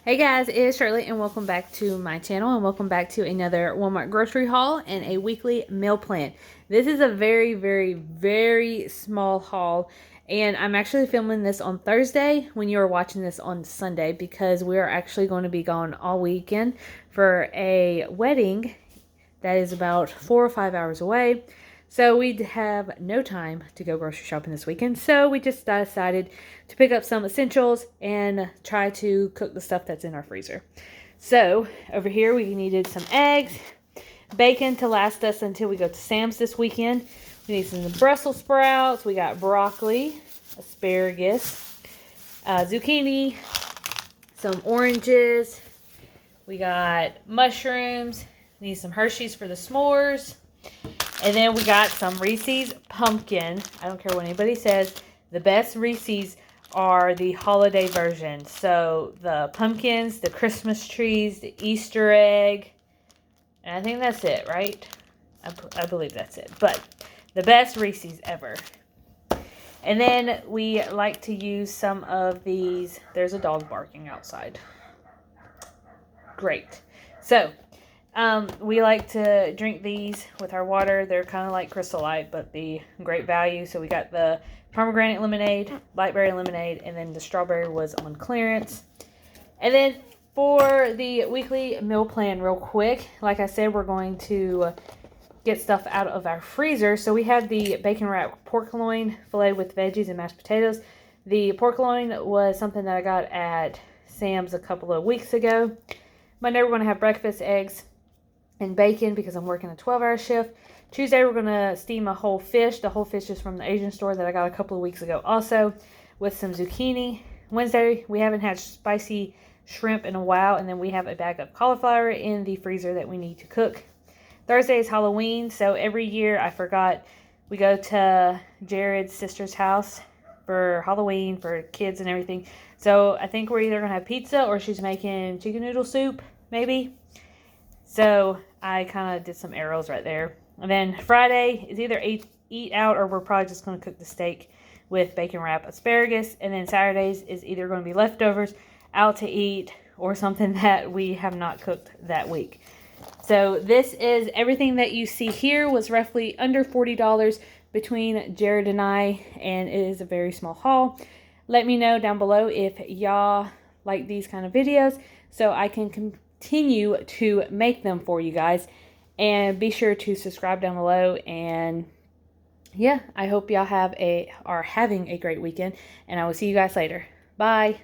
Hey guys, it's Shirley and welcome back to my channel and welcome back to another Walmart grocery haul and a weekly meal plan. This is a very small haul and I'm actually filming this on Thursday when you are watching this on Sunday because we are actually going to be gone all weekend for a wedding that is about 4 or 5 hours away. So we have no time to go grocery shopping this weekend. So we just decided to pick up some essentials and try to cook the stuff that's in our freezer. So over here we needed some eggs, bacon to last us until we go to Sam's this weekend. We need some Brussels sprouts. We got broccoli, asparagus, zucchini, some oranges. We got mushrooms. We need some Hershey's for the s'mores. And then we got some Reese's pumpkin. I don't care what anybody says. The best Reese's are the holiday version. So the pumpkins, the Christmas trees, the Easter egg. And I think that's it, right? I believe that's it. But the best Reese's ever. And then we like to use some of these. There's a dog barking outside. Great. So we like to drink these with our water. They're kind of like Crystal Light, but the great value. So we got the pomegranate lemonade, blackberry lemonade, and then the strawberry was on clearance. And then for the weekly meal plan real quick, like I said, we're going to get stuff out of our freezer. So we have the bacon wrapped pork loin filet with veggies and mashed potatoes. The pork loin was something that I got at Sam's a couple of weeks ago. Monday we're going to have breakfast, eggs, and bacon because I'm working a 12-hour shift. Tuesday, we're going to steam a whole fish. The whole fish is from the Asian store that I got a couple of weeks ago also with some zucchini. Wednesday, we haven't had spicy shrimp in a while. And then we have a bag of cauliflower in the freezer that we need to cook. Thursday is Halloween. So every year, I forgot, we go to Jared's sister's house for Halloween for kids and everything. So I think we're either going to have pizza or she's making chicken noodle soup, maybe. So I kind of did some arrows right there. And then Friday is either eat out or we're probably just going to cook the steak with bacon wrap asparagus. And then Saturdays is either going to be leftovers, out to eat, or something that we have not cooked that week. So this is everything that you see here was roughly under $40 between Jared and I, and it is a very small haul. Let me know down below if y'all like these kind of videos so I can continue to make them for you guys. And be sure to subscribe down below. And yeah, I hope y'all are having a great weekend. And I will see you guys later. Bye.